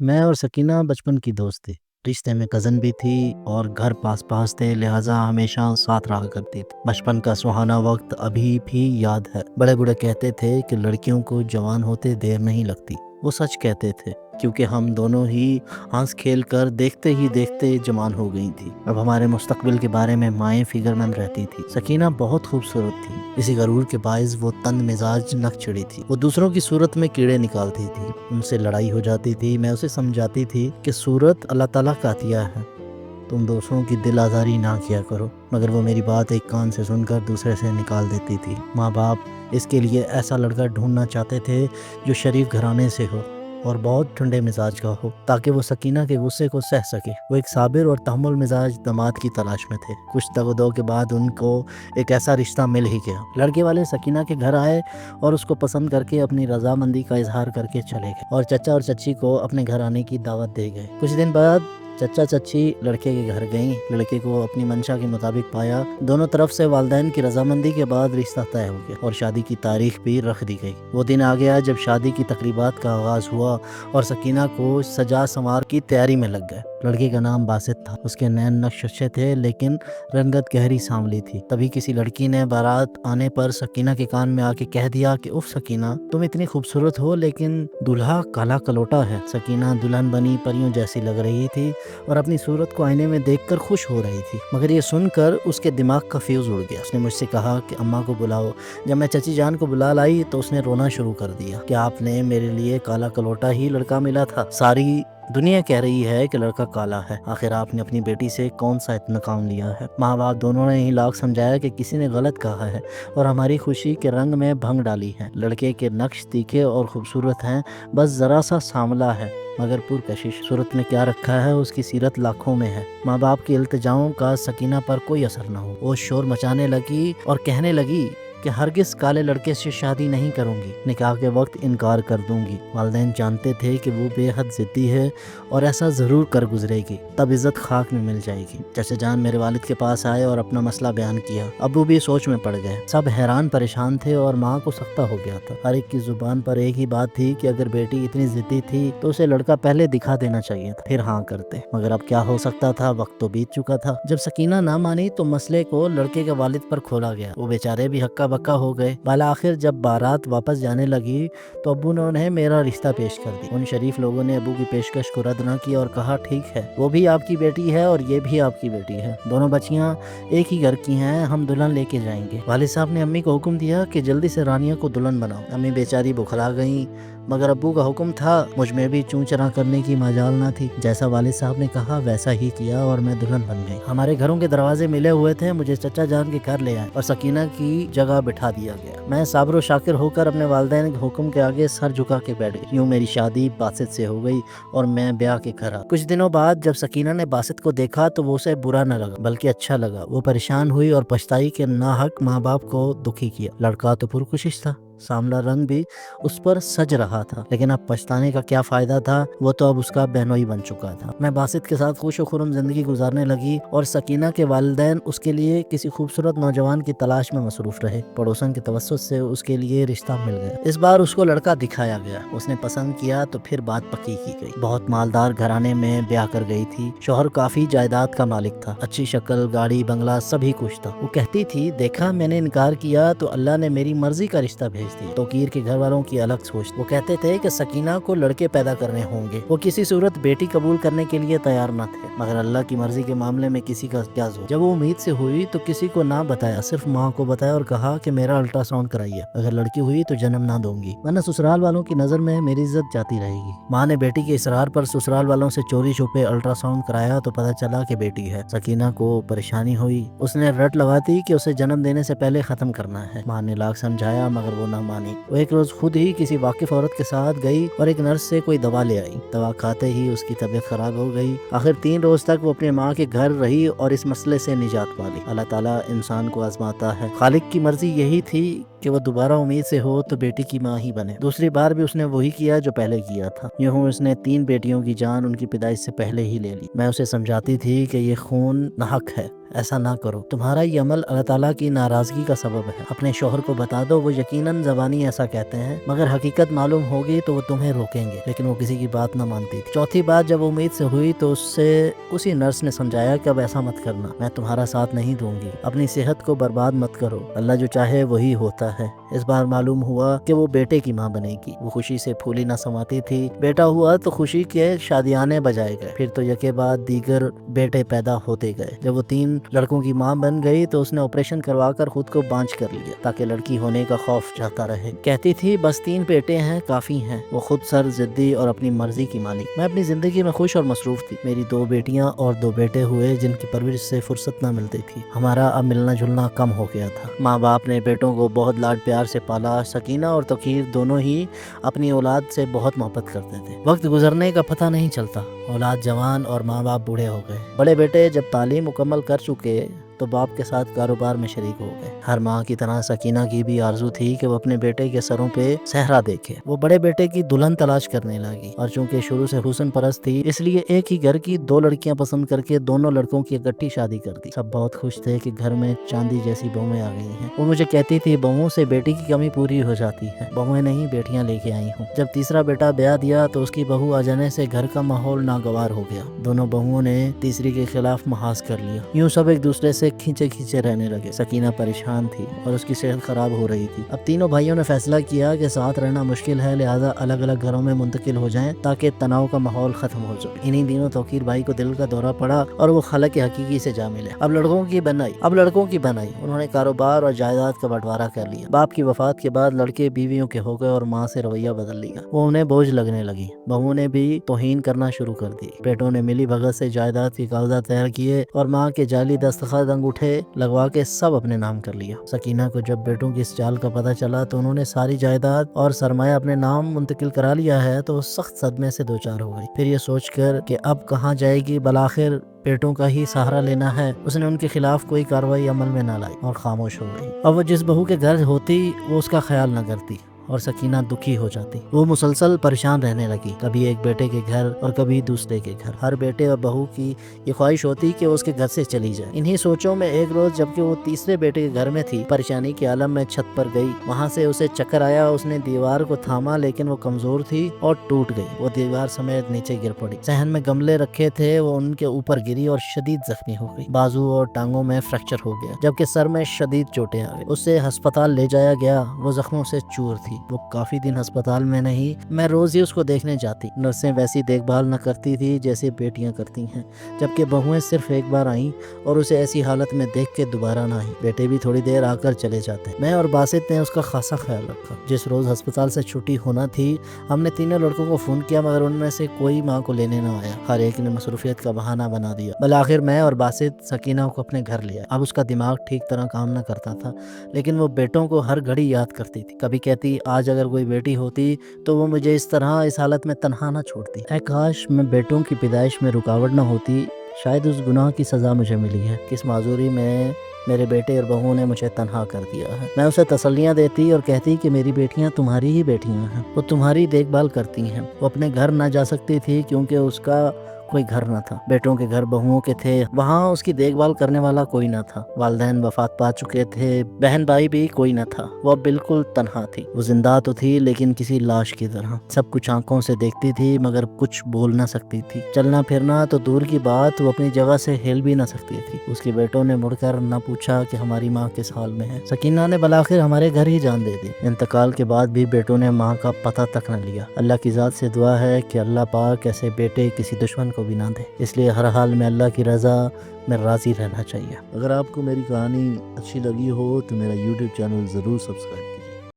میں اور سکینہ بچپن کی دوست تھی۔ رشتے میں کزن بھی تھی اور گھر پاس پاس تھے، لہٰذا ہمیشہ ساتھ رہا کرتی تھی۔ بچپن کا سہانا وقت ابھی بھی یاد ہے۔ بڑے بڑے کہتے تھے کہ لڑکیوں کو جوان ہوتے دیر نہیں لگتی۔ وہ سچ کہتے تھے، کیونکہ ہم دونوں ہی ہنس کھیل کر دیکھتے ہی دیکھتے جوان ہو گئی تھی۔ اب ہمارے مستقبل کے بارے میں مائیں فکر مند رہتی تھی۔ سکینہ بہت خوبصورت تھی، اسی غرور کے باعث وہ تند مزاج نک چڑی تھی۔ وہ دوسروں کی صورت میں کیڑے نکالتی تھی، ان سے لڑائی ہو جاتی تھی۔ میں اسے سمجھاتی تھی کہ صورت اللہ تعالیٰ کا عطیہ ہے، تم دوسروں کی دل آزاری نہ کیا کرو، مگر وہ میری بات ایک کان سے سن کر دوسرے سے نکال دیتی تھی۔ ماں باپ اس کے لیے ایسا لڑکا ڈھونڈنا چاہتے تھے جو شریف گھرانے سے ہو اور بہت ٹھنڈے مزاج کا ہو، تاکہ وہ سکینہ کے غصے کو سہ سکے۔ وہ ایک صابر اور تحمل مزاج داماد کی تلاش میں تھے۔ کچھ تگ و دو کے بعد ان کو ایک ایسا رشتہ مل ہی گیا۔ لڑکے والے سکینہ کے گھر آئے اور اس کو پسند کر کے اپنی رضامندی کا اظہار کر کے چلے گئے، اور چچا اور چچی کو اپنے گھر آنے کی دعوت دے گئے۔ کچھ دن بعد چچا چچی لڑکے کے گھر گئیں، لڑکے کو اپنی منشا کے مطابق پایا۔ دونوں طرف سے والدین کی رضامندی کے بعد رشتہ طے ہو گیا اور شادی کی تاریخ بھی رکھ دی گئی۔ وہ دن آ گیا جب شادی کی تقریبات کا آغاز ہوا اور سکینہ کو سجا سنوار کی تیاری میں لگ گئے۔ لڑکے کا نام باسط تھا۔ اس کے نین نقش اچھے تھے، لیکن رنگت گہری سانولی تھی۔ تبھی کسی لڑکی نے بارات آنے پر سکینہ کے کان میں آ کے کہہ دیا کہ اف سکینہ، تم اتنی خوبصورت ہو لیکن دولہا کالا کلوٹا ہے۔ سکینہ دلہن بنی پریوں جیسی لگ رہی تھی اور اپنی صورت کو آئینے میں دیکھ کر خوش ہو رہی تھی، مگر یہ سن کر اس کے دماغ کا فیوز اڑ گیا۔ اس نے مجھ سے کہا کہ اماں کو بلاؤ۔ جب میں چچی جان کو بلا لائی تو اس نے رونا شروع کر دیا کہ آپ نے میرے لیے کالا کلوٹا ہی لڑکا ملا تھا، ساری دنیا کہہ رہی ہے کہ لڑکا کالا ہے، آخر آپ نے اپنی بیٹی سے کون سا اتنا کام لیا ہے؟ ماں باپ دونوں نے ہی لاکھ سمجھایا کہ کسی نے غلط کہا ہے اور ہماری خوشی کے رنگ میں بھنگ ڈالی ہے۔ لڑکے کے نقش تیکھے اور خوبصورت ہیں، بس ذرا سا سانولا ہے مگر پرکشش۔ صورت میں کیا رکھا ہے، اس کی سیرت لاکھوں میں ہے۔ ماں باپ کی التجاؤں کا سکینہ پر کوئی اثر نہ ہو۔ وہ شور مچانے لگی اور کہنے لگی کہ ہرگز کالے لڑکے سے شادی نہیں کروں گی، نکاح کے وقت انکار کر دوں گی۔ والدین جانتے تھے کہ وہ بے حد ضدی ہے اور ایسا ضرور کر گزرے گی، تب عزت خاک میں مل جائے گی۔ چچا جان میرے والد کے پاس آئے اور اپنا مسئلہ بیان کیا۔ ابو بھی سوچ میں پڑ گئے، سب حیران پریشان تھے اور ماں کو سختہ ہو گیا تھا۔ ہر ایک کی زبان پر ایک ہی بات تھی کہ اگر بیٹی اتنی ضدی تھی تو اسے لڑکا پہلے دکھا دینا چاہیے تھا، پھر ہاں کرتے، مگر اب کیا ہو سکتا تھا، وقت تو بیت چکا تھا۔ جب سکینہ نہ مانی تو مسئلے کو لڑکے کے والد پر کھولا گیا۔ وہ بیچارے بھی ہکا بکا ہو گئے۔ بالآخر جب بارات واپس جانے لگی تو ابو نے انہیں میرا رشتہ پیش کر دی۔ ان شریف لوگوں نے ابو کی پیشکش کو رد نہ کیا اور کہا ٹھیک ہے، وہ بھی آپ کی بیٹی ہے اور یہ بھی آپ کی بیٹی ہے، دونوں بچیاں ایک ہی گھر کی ہیں، ہم دلہن لے کے جائیں گے۔ والد صاحب نے امی کو حکم دیا کہ جلدی سے رانیہ کو دلہن بناؤ۔ امی بیچاری بکھلا گئیں، مگر ابو کا حکم تھا، مجھ میں بھی چوں چرا کرنے کی مجال نہ تھی۔ جیسا والد صاحب نے کہا ویسا ہی کیا اور میں دلہن بن گئی۔ ہمارے گھروں کے دروازے ملے ہوئے تھے، مجھے چچا جان کے گھر لے آئے اور سکینہ کی جگہ بٹھا دیا گیا۔ میں صابر و شاکر ہو کر اپنے والدین کے حکم کے آگے سر جھکا کے بیٹھ گئی۔ یوں میری شادی باسط سے ہو گئی اور میں بیاہ کے گھر آ گئی۔ کچھ دنوں بعد جب سکینہ نے باسط کو دیکھا تو وہ اسے برا نہ لگا بلکہ اچھا لگا۔ وہ پریشان ہوئی اور پچھتائی کہ ناحق ماں باپ کو دکھی کیا۔ لڑکا تو پرکشش تھا، ساملا رنگ بھی اس پر سج رہا تھا، لیکن اب پچھتانے کا کیا فائدہ تھا، وہ تو اب اس کا بہنوئی بن چکا تھا۔ میں باسط کے ساتھ خوش و خرم زندگی گزارنے لگی اور سکینہ کے والدین اس کے لیے کسی خوبصورت نوجوان کی تلاش میں مصروف رہے۔ پڑوسن کے توسط سے اس کے لیے رشتہ مل گیا۔ اس بار اس کو لڑکا دکھایا گیا، اس نے پسند کیا تو پھر بات پکی کی گئی۔ بہت مالدار گھرانے میں بیاہ کر گئی تھی، شوہر کافی جائیداد کا مالک تھا، اچھی شکل، گاڑی، بنگلہ سب ہی کچھ تھا۔ وہ کہتی تھی دیکھا میں نے انکار کیا تو اللہ نے میری مرضی کا رشتہ بھیج دیا۔ توقیر کے گھر والوں کی الگ سوچ۔ وہ کہتے تھے کہ سکینہ کو لڑکے پیدا کرنے ہوں گے، وہ کسی صورت بیٹی قبول کرنے کے لیے تیار نہ تھے، مگر اللہ کی مرضی کے معاملے میں کسی کا کیا زور۔ جب وہ امید سے ہوئی تو کسی کو نہ بتایا، صرف ماں کو بتایا اور کہا کہ میرا الٹرا ساؤنڈ کرائیے، اگر لڑکی ہوئی تو جنم نہ دوں گی ورنہ سسرال والوں کی نظر میں میری عزت جاتی رہے گی۔ ماں نے بیٹی کے اصرار پر سسرال والوں سے چوری چھپے الٹرا ساؤنڈ کرایا تو پتہ چلا کہ بیٹی ہے۔ سکینہ کو پریشانی ہوئی، اس نے رٹ لگاتی کہ اسے جنم دینے سے پہلے ختم کرنا ہے۔ ماں نے لاکھ سمجھایا مگر وہ نہ مانی۔ وہ ایک روز خود ہی کسی واقف عورت کے ساتھ گئی اور ایک نرس سے کوئی دوا لے آئی۔ دوا کھاتے ہی اس کی طبیعت خراب ہو گئی۔ آخر 3 روز تک وہ اپنے ماں کے گھر رہی اور اس مسئلے سے نجات پا لی۔ اللہ تعالیٰ انسان کو آزماتا ہے، خالق کی مرضی یہی تھی کہ وہ دوبارہ امید سے ہو تو بیٹی کی ماں ہی بنے۔ دوسری بار بھی اس نے وہی کیا جو پہلے کیا تھا، یوں اس نے 3 بیٹیوں کی جان ان کی پیدائش سے پہلے ہی لے لی۔ میں اسے سمجھاتی تھی کہ یہ خون ناحق ہے، ایسا نہ کرو، تمہارا یہ عمل اللہ تعالیٰ کی ناراضگی کا سبب ہے۔ اپنے شوہر کو بتا دو، وہ یقیناً زبانی ایسا کہتے ہیں، مگر حقیقت معلوم ہوگی تو وہ تمہیں روکیں گے، لیکن وہ کسی کی بات نہ مانتی تھی۔ چوتھی بات جب امید سے ہوئی تو اسی نرس نے سمجھایا کہ اب ایسا مت کرنا، میں تمہارا ساتھ نہیں دوں گی، اپنی صحت کو برباد مت کرو، اللہ جو چاہے وہی ہوتا ہے۔ اس بار معلوم ہوا کہ وہ بیٹے کی ماں بنے گی۔ وہ خوشی سے پھولی نہ سماتی تھی۔ بیٹا ہوا تو خوشی کے شادیانے بجائے گئے، پھر تو یکے بعد دیگر بیٹے پیدا ہوتے گئے۔ جب وہ 3 لڑکوں کی ماں بن گئی تو اس نے آپریشن کروا کر خود کو بانجھ کر لیا تاکہ لڑکی ہونے کا خوف جاتا رہے۔ کہتی تھی بس 3 بیٹے ہیں کافی ہیں۔ وہ خود سر ضدی اور اپنی مرضی کی مالک۔ میں اپنی زندگی میں خوش اور مصروف تھی۔ میری 2 بیٹیاں اور 2 بیٹے ہوئے جن کی پرورش سے فرصت نہ ملتی تھی۔ ہمارا اب ملنا جلنا کم ہو گیا تھا۔ ماں باپ نے بیٹوں کو بہت لاڈ پیار سے پالا۔ سکینہ اور توقیر دونوں ہی اپنی اولاد سے بہت محبت کرتے تھے۔ وقت گزرنے کا پتہ نہیں چلتا، اولاد جوان اور ماں باپ بوڑھے ہو گئے۔ بڑے بیٹے جب تعلیم مکمل کر چکے تو باپ کے ساتھ کاروبار میں شریک ہو گئے۔ ہر ماں کی طرح سکینہ کی بھی آرزو تھی کہ وہ اپنے بیٹے کے سروں پہ صحرا دیکھے۔ وہ بڑے بیٹے کی دلہن تلاش کرنے لگی اور چونکہ شروع سے حسن پرست تھی اس لیے ایک ہی گھر کی 2 لڑکیاں پسند کر کے دونوں لڑکوں کی اکٹھی شادی کر دی۔ سب بہت خوش تھے کہ گھر میں چاندی جیسی بہویں آ گئی ہیں۔ وہ مجھے کہتی تھی بہوؤں سے بیٹی کی کمی پوری ہو جاتی ہے، بہویں نہیں بیٹیاں لے کے آئی ہوں۔ جب تیسرا بیٹا بیاہ دیا تو اس کی بہو آ جانے سے گھر کا ماحول ناگوار ہو گیا۔ دونوں بہوؤں نے تیسری کے خلاف محاذ کر لیا۔ یوں سب ایک دوسرے سے کھینچے رہنے لگے۔ سکینہ پریشان تھی اور اس کی صحت خراب ہو رہی تھی۔ اب تینوں بھائیوں نے فیصلہ کیا کہ ساتھ رہنا مشکل ہے، لہٰذا الگ الگ گھروں میں منتقل ہو جائیں تاکہ تناؤ کا ماحول ختم ہو جائے۔ انہی دنوں توقیر بھائی کو دل کا دورہ پڑا اور وہ خالق حقیقی سے جا ملے۔ اب لڑکوں کی بنائی انہوں نے کاروبار اور جائیداد کا بٹوارا کر لیا۔ باپ کی وفات کے بعد لڑکے بیویوں کے ہو گئے اور ماں سے رویہ بدل لیا۔ وہ انہیں بوجھ لگنے لگی۔ بہوؤں نے بھی توہین کرنا شروع کر دی۔ بیٹوں نے ملی بھگت سے جائیداد کے کاغذات تیار کیے اور ماں کے جعلی دستخط انگوٹھے لگوا کے سب اپنے نام کر لیا۔ سکینہ کو جب بیٹوں کی اس چال کا پتہ چلا تو انہوں نے ساری جائیداد اور سرمایہ اپنے نام منتقل کرا لیا ہے تو وہ سخت صدمے سے دوچار ہو گئی۔ پھر یہ سوچ کر کہ اب کہاں جائے گی، بالآخر بیٹوں کا ہی سہارا لینا ہے، اس نے ان کے خلاف کوئی کارروائی عمل میں نہ لائی اور خاموش ہو گئی۔ اب وہ جس بہو کے گھر ہوتی وہ اس کا خیال نہ کرتی اور سکینہ دکھی ہو جاتی۔ وہ مسلسل پریشان رہنے لگی، کبھی ایک بیٹے کے گھر اور کبھی دوسرے کے گھر۔ ہر بیٹے اور بہو کی یہ خواہش ہوتی کہ وہ اس کے گھر سے چلی جائے۔ انہی سوچوں میں ایک روز جبکہ وہ تیسرے بیٹے کے گھر میں تھی، پریشانی کے عالم میں چھت پر گئی۔ وہاں سے اسے چکر آیا، اس نے دیوار کو تھاما لیکن وہ کمزور تھی اور ٹوٹ گئی۔ وہ دیوار سمیت نیچے گر پڑی۔ صحن میں گملے رکھے تھے، وہ ان کے اوپر گری اور شدید زخمی ہو گئی۔ بازو اور ٹانگوں میں فریکچر ہو گیا جبکہ سر میں شدید چوٹیں آ گئی۔ اسے ہسپتال لے جایا گیا، وہ زخموں سے چور تھی۔ وہ کافی دن ہسپتال میں نہیں، میں روز ہی اس کو دیکھنے جاتی۔ نرسیں ویسی دیکھ بھال نہ کرتی تھی جیسے بیٹیاں کرتی ہیں، جبکہ بہویں صرف ایک بار آئیں اور اسے ایسی حالت میں دیکھ کے دوبارہ نہ آئیں۔ بیٹے بھی تھوڑی دیر آ کر چلے جاتے۔ میں اور باسط نے اس کا خاصا خیال رکھا۔ جس روز ہسپتال سے چھٹی ہونا تھی ہم نے تینوں لڑکوں کو فون کیا مگر ان میں سے کوئی ماں کو لینے نہ آیا۔ ہر ایک نے مصروفیت کا بہانہ بنا دیا۔ بالآخر میں اور باسط سکینہ کو اپنے گھر لیا۔ اب اس کا دماغ ٹھیک طرح کام نہ کرتا تھا لیکن وہ بیٹوں کو ہر گھڑی یاد کرتی تھی۔ کبھی کہتی آج اگر کوئی بیٹی ہوتی تو وہ مجھے اس طرح اس حالت میں تنہا نہ چھوڑتی۔ اے کاش میں بیٹوں کی پیدائش میں رکاوٹ نہ ہوتی، شاید اس گناہ کی سزا مجھے ملی ہے۔ کس معذوری میں میرے بیٹے اور بہوؤں نے مجھے تنہا کر دیا ہے۔ میں اسے تسلیاں دیتی اور کہتی کہ میری بیٹیاں تمہاری ہی بیٹیاں ہیں، وہ تمہاری دیکھ بھال کرتی ہیں۔ وہ اپنے گھر نہ جا سکتی تھی کیونکہ اس کا کوئی گھر نہ تھا۔ بیٹوں کے گھر بہوؤں کے تھے، وہاں اس کی دیکھ بھال کرنے والا کوئی نہ تھا۔ والدین وفات پا چکے تھے، بہن بھائی بھی کوئی نہ تھا۔ وہ اب بالکل تنہا تھی۔ وہ زندہ تو تھی لیکن کسی لاش کی طرح۔ سب کچھ آنکھوں سے دیکھتی تھی مگر کچھ بول نہ سکتی تھی۔ چلنا پھرنا تو دور کی بات، وہ اپنی جگہ سے ہل بھی نہ سکتی تھی۔ اس کے بیٹوں نے مڑ کر نہ پوچھا کہ ہماری ماں کس حال میں ہے۔ سکینہ نے بالآخر ہمارے گھر ہی جان دے دی۔ انتقال کے بعد بھی بیٹوں نے ماں کا پتہ تک نہ لیا۔ اللہ کی ذات سے دعا ہے کہ اللہ پاک ایسے بیٹے کسی دشمن کو بھی نہ دے، اس لیے ہر حال میں اللہ کی رضا میں راضی رہنا چاہیے۔ اگر آپ کو میری کہانی اچھی لگی ہو تو میرا YouTube چینل ضرور سبسکرائب کیجیے۔